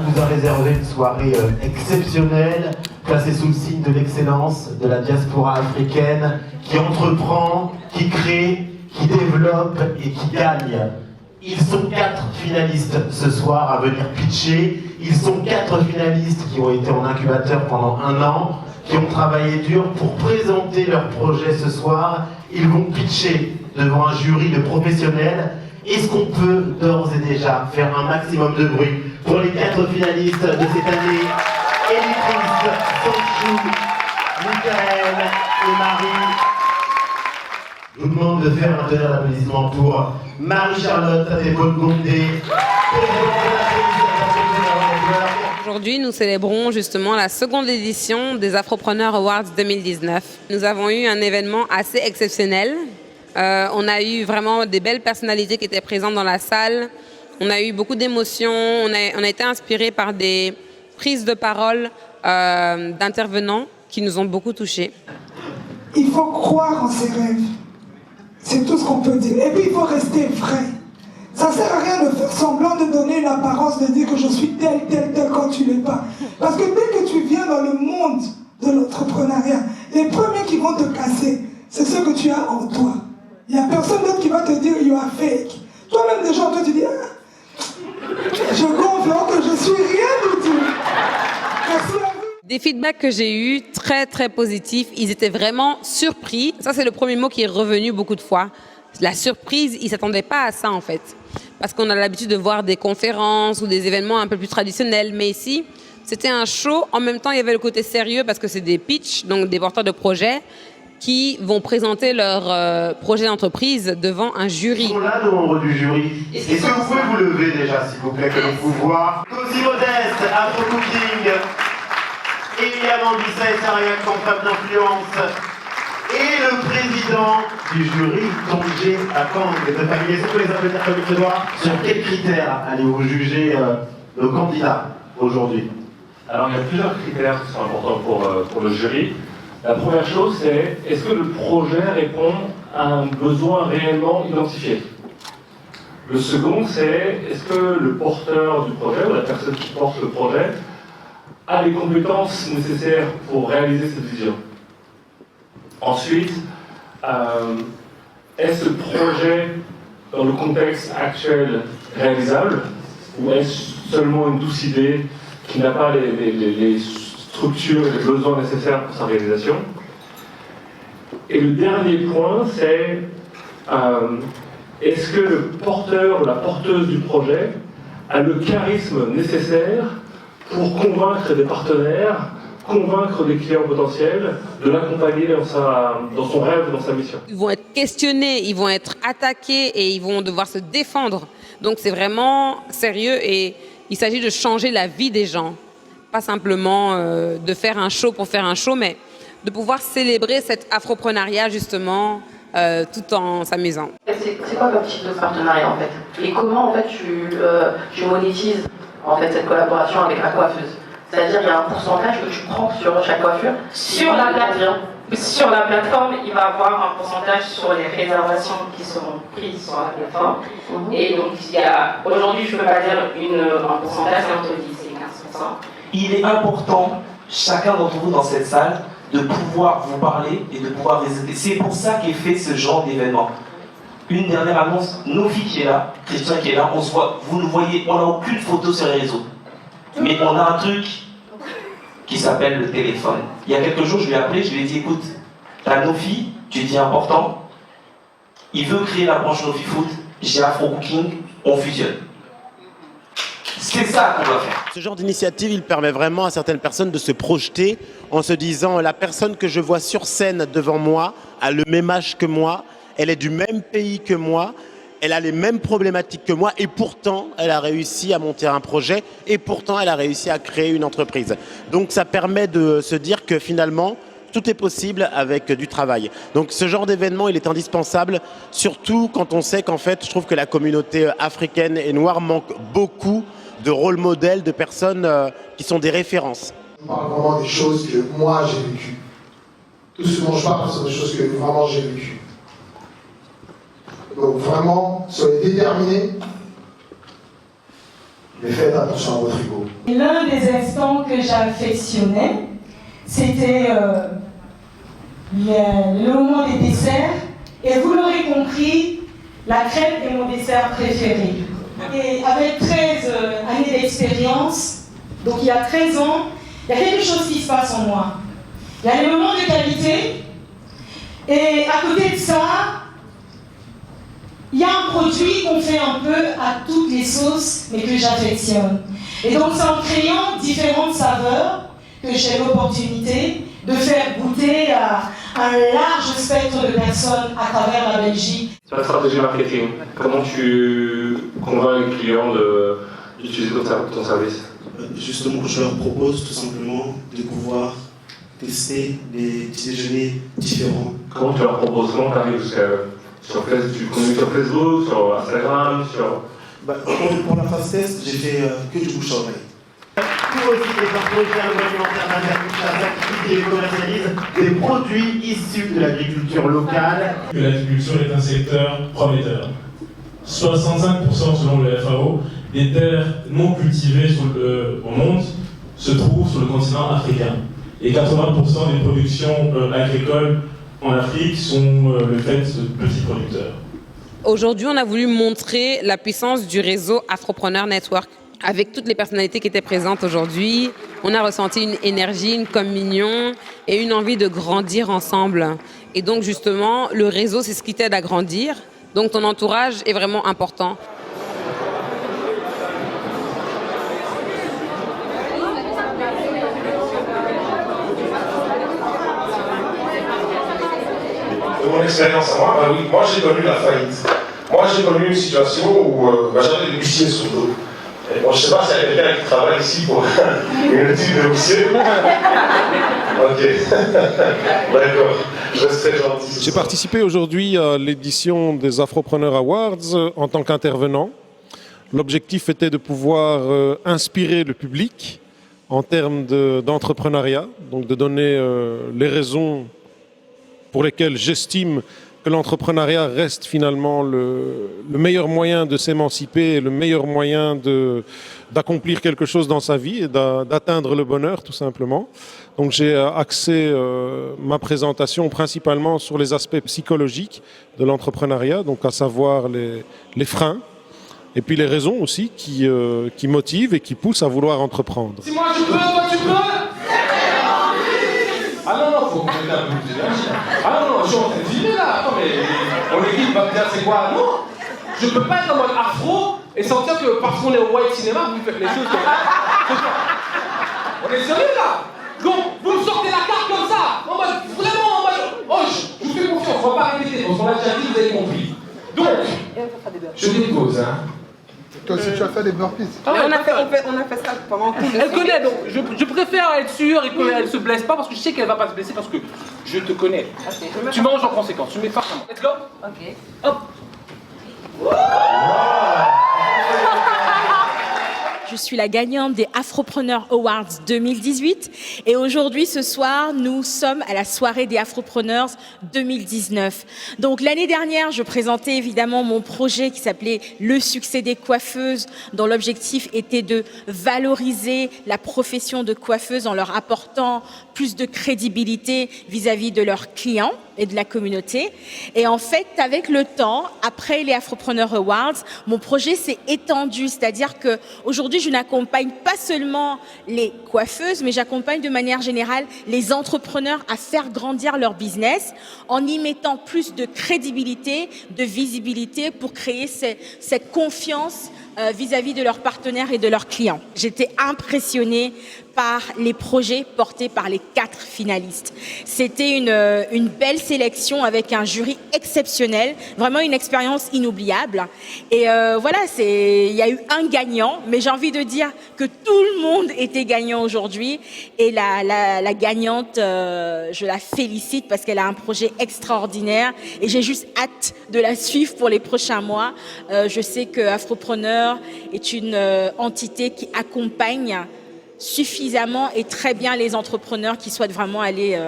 vous a réservé une soirée exceptionnelle, placée sous le signe de l'excellence de la diaspora africaine, qui entreprend, qui crée, qui développe et qui gagne. Ils sont 4 finalistes ce soir à venir pitcher. Ils sont 4 finalistes qui ont été en incubateur pendant 1 an, qui ont travaillé dur pour présenter leur projet ce soir. Ils vont pitcher devant un jury de professionnels. Est-ce qu'on peut d'ores et déjà faire un maximum de bruit pour les 4 finalistes de cette année? Élitrice, Sanchou, Michael et Marie. Je vous demande de faire un tonnerre d'applaudissements pour Marie-Charlotte Tatebol-Gondé. Aujourd'hui, nous célébrons justement la seconde édition des Afropreneurs Awards 2019. Nous avons eu un événement assez exceptionnel. On a eu vraiment des belles personnalités qui étaient présentes dans la salle. On a eu beaucoup d'émotions. On a été inspirés par des prises de parole d'intervenants qui nous ont beaucoup touchés. Il faut croire en ses rêves. C'est tout ce qu'on peut dire. Et puis il faut rester vrai. Ça ne sert à rien de faire semblant de donner une apparence, de dire que je suis tel quand tu l'es pas. Parce que dès que tu viens dans le monde de l'entrepreneuriat, les premiers qui vont te casser, c'est ce que tu as en toi. Il n'y a personne d'autre qui va te dire you are fake. Toi-même déjà, toi tu dis je gonfle alors que je suis rien du tout. Merci à vous. Des feedbacks que j'ai eus très positifs. Ils étaient vraiment surpris. Ça c'est le premier mot qui est revenu beaucoup de fois. La surprise, ils ne s'attendaient pas à ça en fait. Parce qu'on a l'habitude de voir des conférences ou des événements un peu plus traditionnels. Mais ici, c'était un show. En même temps, il y avait le côté sérieux parce que c'est des pitchs, donc des porteurs de projets qui vont présenter leur projet d'entreprise devant un jury. Ils sont là, nos membres du jury. Est-ce que vous pouvez vous lever déjà, s'il vous plaît, que l'on vous voit? Cosy Modeste, Afro Cooking, Emiliano Bisset et Saraya, femme d'influence. Et le président du jury, Tongé Akang de famille. Est-ce que vous pouvez les applaudir comme il se doit? Sur quels critères allez-vous juger nos candidats aujourd'hui? Alors il y a plusieurs critères qui sont importants pour le jury. La première chose, c'est est-ce que le projet répond à un besoin réellement identifié? Le second, c'est est-ce que le porteur du projet ou la personne qui porte le projet a les compétences nécessaires pour réaliser cette vision? Ensuite, est-ce le projet, dans le contexte actuel, réalisable, ou est-ce seulement une douce idée qui n'a pas les structures et les besoins nécessaires pour sa réalisation? Et le dernier point, c'est est-ce que le porteur ou la porteuse du projet a le charisme nécessaire pour convaincre des partenaires, convaincre des clients potentiels de l'accompagner dans son rêve, dans sa mission. Ils vont être questionnés, ils vont être attaqués et ils vont devoir se défendre. Donc c'est vraiment sérieux et il s'agit de changer la vie des gens. Pas simplement de faire un show pour faire un show, mais de pouvoir célébrer cet afroprenariat justement tout en s'amusant. C'est quoi comme type de partenariat en fait? Et comment en fait tu monétises en fait cette collaboration avec la coiffeuse? C'est-à-dire il y a un pourcentage que tu prends sur chaque coiffure? Sur la plateforme, il va y avoir un pourcentage sur les réservations qui seront prises sur la plateforme. Et donc aujourd'hui je ne peux pas dire un pourcentage, c'est entre 10 et 15%. Il est important, chacun d'entre vous dans cette salle, de pouvoir vous parler et de pouvoir les aider. C'est pour ça qu'est fait ce genre d'événement. Une dernière annonce, Nofi qui est là, Christian qui est là, on se voit, vous nous voyez, on n'a aucune photo sur les réseaux. Mais on a un truc qui s'appelle le téléphone. Il y a quelques jours, je lui ai appelé, je lui ai dit, écoute, t'as Nofi, tu dis important, il veut créer la branche Nofi Food, j'ai Afro Cooking, on fusionne. C'est ça qu'on doit faire. Ce genre d'initiative, il permet vraiment à certaines personnes de se projeter en se disant la personne que je vois sur scène devant moi a le même âge que moi, elle est du même pays que moi, elle a les mêmes problématiques que moi et pourtant elle a réussi à monter un projet et pourtant elle a réussi à créer une entreprise. Donc ça permet de se dire que finalement tout est possible avec du travail. Donc ce genre d'événement, il est indispensable, surtout quand on sait qu'en fait, je trouve que la communauté africaine et noire manque beaucoup de rôle modèles, de personnes qui sont des références. Je parle vraiment des choses que moi j'ai vécues. Tout ce dont je parle, sont des choses que vraiment j'ai vécues. Donc vraiment, soyez déterminés. Mais faites attention à votre ego. L'un des instants que j'affectionnais, c'était le moment des desserts. Et vous l'aurez compris, la crêpe est mon dessert préféré. Et avec 13 années d'expérience, donc il y a 13 ans, il y a quelque chose qui se passe en moi. Il y a les moments de qualité, et à côté de ça, il y a un produit qu'on fait un peu à toutes les sauces, mais que j'affectionne. Et donc c'est en créant différentes saveurs que j'ai l'opportunité de faire goûter à un large spectre de personnes à travers la Belgique. Sur la stratégie marketing, comment tu convaincs les clients d'utiliser ton service? Justement, je leur propose tout simplement de pouvoir tester des petits déjeuners différents. Comment tu leur proposes? Comment tu arrives sur Facebook, sur Instagram, sur... Pour la phase test, j'ai fait que du bouche à oreille. Pour aussi des projets agroalimentaires qui commercialisent des produits issus de l'agriculture locale. L'agriculture est un secteur prometteur. 65% selon le FAO des terres non cultivées au monde se trouvent sur le continent africain. Et 80% des productions agricoles en Afrique sont le fait de petits producteurs. Aujourd'hui, on a voulu montrer la puissance du réseau Afropreneur Network. Avec toutes les personnalités qui étaient présentes aujourd'hui, on a ressenti une énergie, une communion et une envie de grandir ensemble. Et donc justement, le réseau, c'est ce qui t'aide à grandir. Donc ton entourage est vraiment important. De mon expérience à moi, oui, moi j'ai connu la faillite. Moi j'ai connu une situation où j'avais des huissiers sur le dos. Et bon, je ne sais pas s'il y a quelqu'un qui travaille ici pour une étude de huissier. Ok, d'accord, je reste très gentil. J'ai participé aujourd'hui à l'édition des Afropreneur Awards en tant qu'intervenant. L'objectif était de pouvoir inspirer le public en termes d'entrepreneuriat, donc de donner les raisons pour lesquelles j'estime que l'entrepreneuriat reste finalement le meilleur moyen de s'émanciper et le meilleur moyen d'accomplir quelque chose dans sa vie et d'atteindre le bonheur tout simplement. Donc j'ai axé ma présentation principalement sur les aspects psychologiques de l'entrepreneuriat, donc à savoir les freins et puis les raisons aussi qui motivent et qui poussent à vouloir entreprendre. Si moi je peux, toi tu peux. Ah non, faut qu'on ait un peu d'énergie. Ah non, je suis en train de vivre là. Attends, mais mon équipe va me dire c'est quoi? Non, je peux pas être en mode afro et sentir que parce qu'on est au white cinéma, vous faites les choses comme ça. On est sérieux là? Donc, vous me sortez la carte comme ça, en mode, vraiment en mode, oh, je vous fais confiance, on va pas répéter, parce qu'on l'a déjà dit, vous avez compris. Donc, je dépose, hein. Toi aussi, tu as fait des burpees. Ah ouais, on a fait ça pendant tout le... Elle connaît, donc je préfère être sûr et qu'elle ne se blesse pas parce que je sais qu'elle ne va pas se blesser parce que je te connais. Okay, tu manges en conséquence, tu mets pas vraiment. Let's go. Ok. Hop. Je suis la gagnante des Afropreneur Awards 2018 et aujourd'hui, ce soir, nous sommes à la soirée des Afropreneurs 2019. Donc l'année dernière, je présentais évidemment mon projet qui s'appelait Le succès des coiffeuses, dont l'objectif était de valoriser la profession de coiffeuse en leur apportant plus de crédibilité vis-à-vis de leurs clients et de la communauté. Et en fait, avec le temps, après les Afropreneur Awards, mon projet s'est étendu, c'est-à-dire que aujourd'hui, je n'accompagne pas seulement les coiffeuses, mais j'accompagne de manière générale les entrepreneurs à faire grandir leur business en y mettant plus de crédibilité, de visibilité pour créer cette confiance vis-à-vis de leurs partenaires et de leurs clients. J'étais impressionnée par les projets portés par les 4 finalistes. C'était une belle sélection avec un jury exceptionnel, vraiment une expérience inoubliable. Et voilà, il y a eu un gagnant, mais j'ai envie de dire que tout le monde était gagnant aujourd'hui. Et la gagnante, je la félicite parce qu'elle a un projet extraordinaire et j'ai juste hâte de la suivre pour les prochains mois. Je sais que Afropreneur est une entité qui accompagne suffisamment et très bien les entrepreneurs qui souhaitent vraiment aller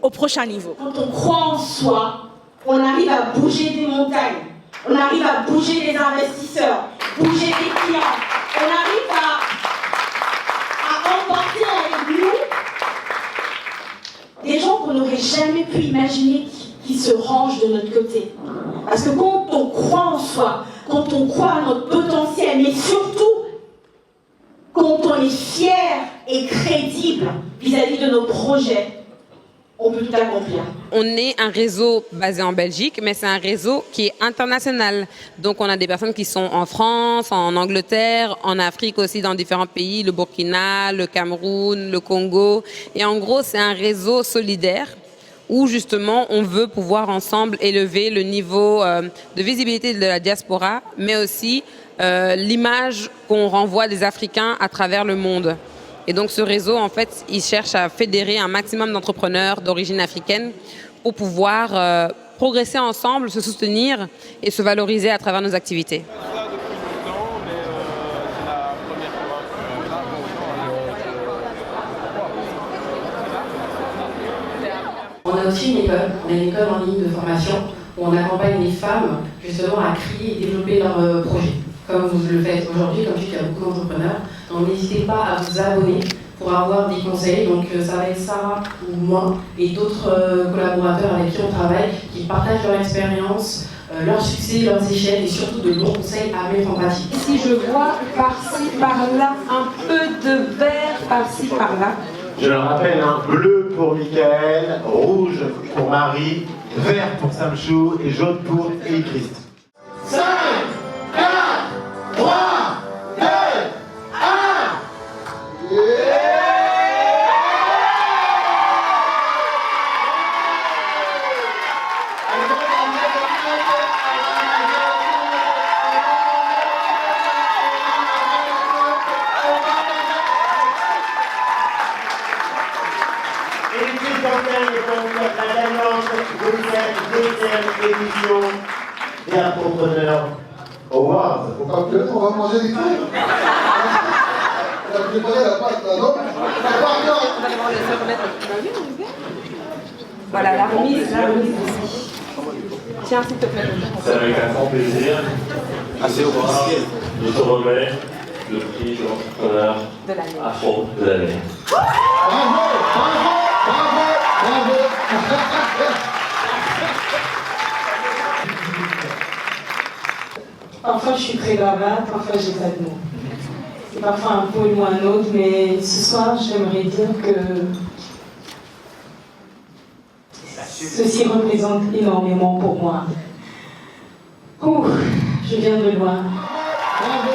au prochain niveau. Quand on croit en soi, on arrive à bouger des montagnes, on arrive à bouger les investisseurs, bouger les clients, on imaginer qui se range de notre côté. Parce que quand on croit en soi, quand on croit à notre potentiel, mais surtout quand on est fier et crédible vis-à-vis de nos projets, on peut tout accomplir. On est un réseau basé en Belgique, mais c'est un réseau qui est international. Donc on a des personnes qui sont en France, en Angleterre, en Afrique aussi, dans différents pays, le Burkina, le Cameroun, le Congo. Et en gros, c'est un réseau solidaire où justement on veut pouvoir ensemble élever le niveau de visibilité de la diaspora, mais aussi l'image qu'on renvoie des Africains à travers le monde. Et donc ce réseau, en fait, il cherche à fédérer un maximum d'entrepreneurs d'origine africaine pour pouvoir progresser ensemble, se soutenir et se valoriser à travers nos activités. On a aussi une école, on a une école en ligne de formation où on accompagne les femmes justement à créer et développer leurs projets. Comme vous le faites aujourd'hui, comme je dis qu'il y a beaucoup d'entrepreneurs, donc n'hésitez pas à vous abonner pour avoir des conseils. Donc ça va être Sarah ou moi et d'autres collaborateurs avec qui on travaille, qui partagent leur expérience, leurs succès, leurs échecs et surtout de bons conseils à mettre en pratique. Si je vois par-ci, par-là, un peu de vert par-ci, par-là. Je le rappelle, hein, bleu pour Michael, rouge pour Marie, vert pour Samchou et jaune pour Elie-Christ. 5, 4, 3, 2, 1. La gagnante de cette deuxième édition des Afropreneurs Awards. On va manger des trucs. On a préparé la pâte là, non? Voilà, la remise ici. Tiens, s'il te plaît. C'est avec un grand plaisir. Assez officiel. Je te remets le prix de l'entrepreneur afro de l'année. Bravo, bravo, bravo, bravo. Parfois je suis très bavarde, parfois j'ai pas de mots. C'est parfois un pôle ou un autre, mais ce soir j'aimerais dire que ceci représente énormément pour moi. Ouh, je viens de loin. Bravo.